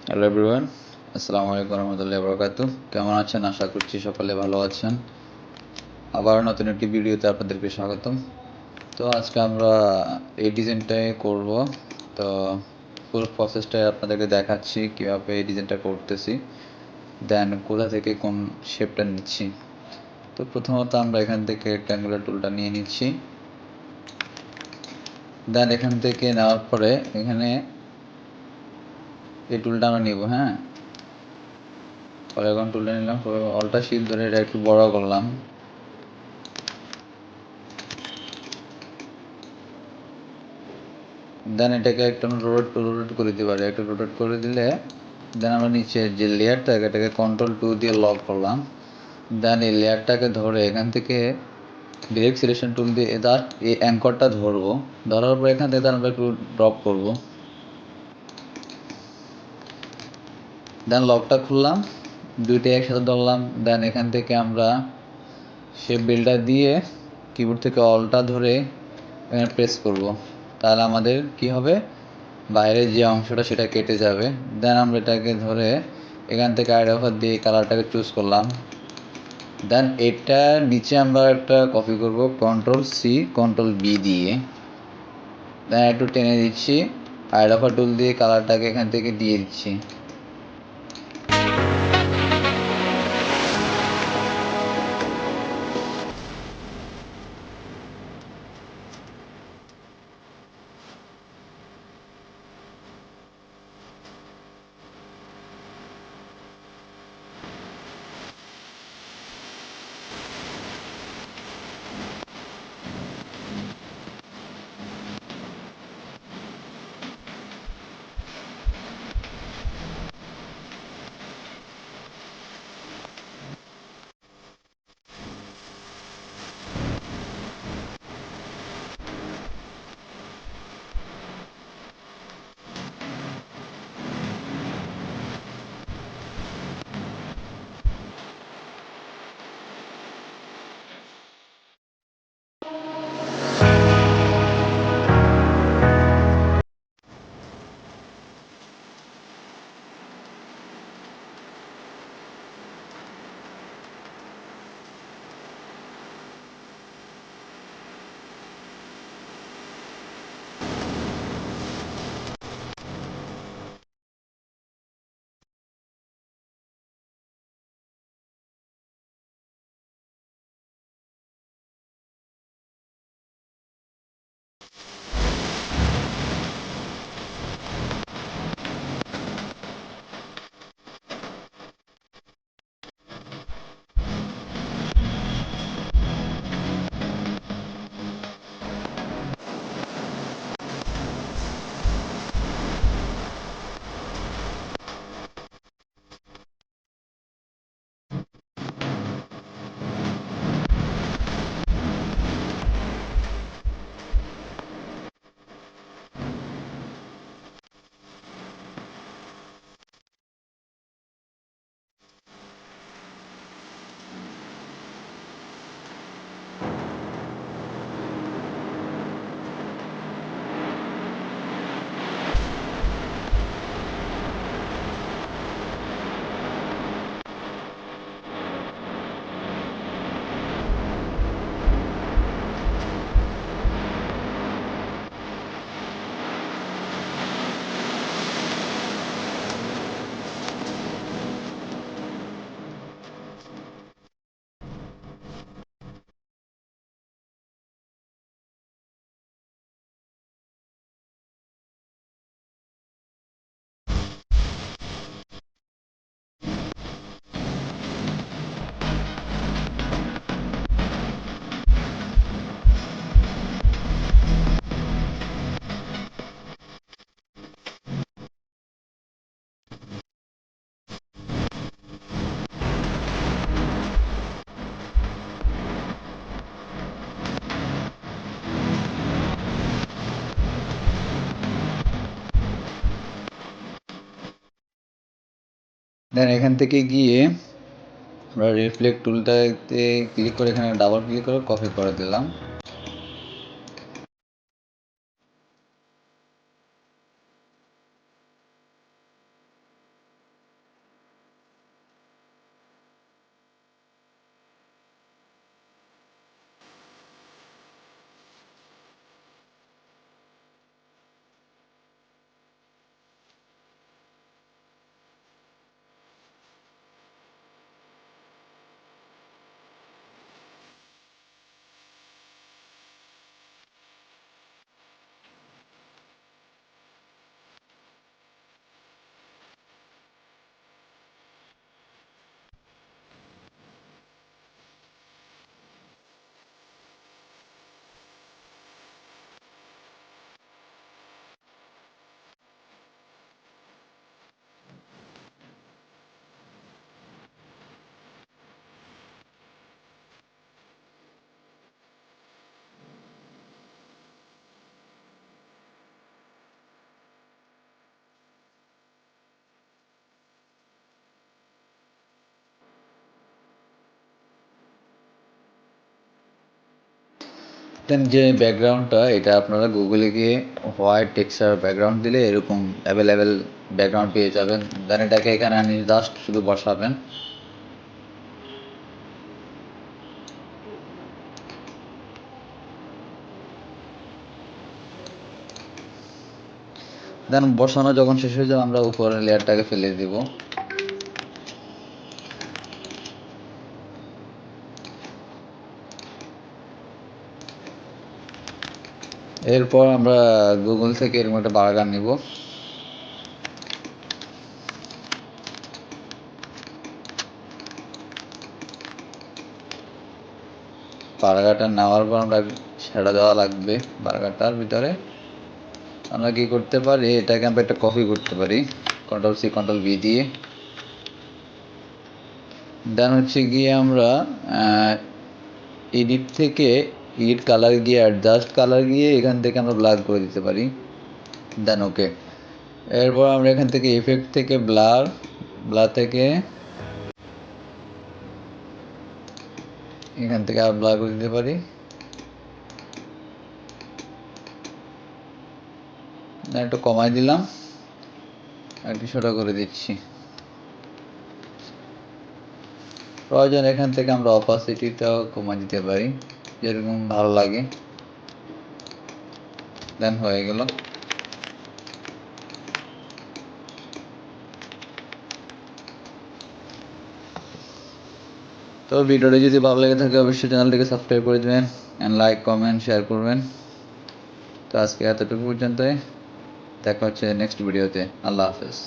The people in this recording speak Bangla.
হ্যালো এভরিওয়ান, আসসালামু আলাইকুম রহমতুল্লাহ বরকাতু। কেমন আছেন? আশা করছি সকলে ভালো আছেন। আবার নতুন একটি ভিডিওতে আপনাদেরকে স্বাগতম। তো আজকে আমরা এই ডিজাইনটাই করব। তো ফুল প্রসেসটাই আপনাদেরকে দেখাচ্ছি কীভাবে এই ডিজাইনটা করতেছি, দেন কোথা থেকে কোন শেপটা নিচ্ছি। তো প্রথমত আমরা এখান থেকে রেক্ট্যাঙ্গুলার টুলটা নিয়ে নিচ্ছি। দেন এখান থেকে নেওয়ার পরে এখানে এই টুলটা আমরা নিব। হ্যাঁ, পলিগন টুলটা নিলাম, অলটা শিট ধরে এটা একটু বড় করলাম। দেন এটাকে একটু রোটেট করে দিতে পারি। একটু রোটেট করে দিলে দেন আমরা নিচে যে লেয়ারটাকে এটাকে কন্ট্রোল 2 দিয়ে লক করলাম। দেন এই লেয়ারটাকে ধরে এখান থেকে ডিরেক্ট সিলেকশন টুল দিয়ে এই অ্যাঙ্করটা ধরবো। ধরার পর এখান থেকে আমরা একটু ড্রপ করব। দেন লকটা খুললাম, দুইটাই একসাথে ধরলাম। দেন এখান থেকে আমরা শেপ বিল্ডার দিয়ে কিবোর্ড থেকে অলটা ধরে এখানে প্রেস করব। তাহলে আমাদের কি হবে, বাইরের যে অংশটা সেটা কেটে যাবে। দেন আমরা এটাকে ধরে এখান থেকে আইড্রপার দিয়ে কালারটাকে চুজ করলাম। দেন এটা নিচে আমরা একটা কপি করব Ctrl+C Ctrl+V দিয়ে। দেন একটু টেনে দিচ্ছি, আইড্রপার টুল দিয়ে কালারটাকে এখান থেকে দিয়ে দিচ্ছি। দেন এখান থেকে গিয়ে আমরা রিফ্লেক্ট টুলটাতে ক্লিক করে এখানে ডাবল ক্লিক করে কপি করে দিলাম। দেখতেন যে ব্যাকগ্রাউন্ডটা, এটা আপনারা গুগলে গিয়ে হোয়াইট টেক্সচার ব্যাকগ্রাউন্ড দিলে এরকম অ্যাভেলেবেল ব্যাকগ্রাউন্ড পেয়ে যাবেন। দেন এটাকে এখানে আনি জাস্ট শুধু বসাবেন। দেন বসানো যখন শেষ হয়ে যাবে আমরা উপরের লেয়ারটাকে ফেলে দিব। এরপর আমরা গুগল থেকে এরকম একটা বার্গার নিব। বার্গারটা নেওয়ার পর আমরা ছেড়ে দেওয়া লাগবে বার্গারটার ভিতরে। আমরা কি করতে পারি, এটাকে আমরা একটা কপি করতে পারি Ctrl+C Ctrl+V দিয়ে। দেন হচ্ছে গিয়ে আমরা এডিট থেকে এডিট কালার গিয়ে অ্যাডজাস্ট কালার গিয়ে এখান থেকে আমরা ব্লার করে দিতে পারি। দেন ওকে। এরপর আমরা এখান থেকে ইফেক্ট থেকে ব্লার থেকে এখান থেকে আর ব্লার করে দিতে পারি। একটু কমাই দিলাম, একটু ছোটো করে দিচ্ছি। প্রয়োজন এখান থেকে আমরা অপাসিটিটাও কমাই দিতে পারি, যেরকম ভালো লাগে। দেন হয়ে গেল। তো ভিডিওটি যদি ভালো লেগে থাকে অবশ্যই চ্যানেলটিকে সাবস্ক্রাইব করে দেবেন অ্যান্ড লাইক কমেন্ট শেয়ার করবেন। তো আজকে এতটুকু পর্যন্তই, দেখা হচ্ছে নেক্সট ভিডিওতে। আল্লাহ হাফেজ।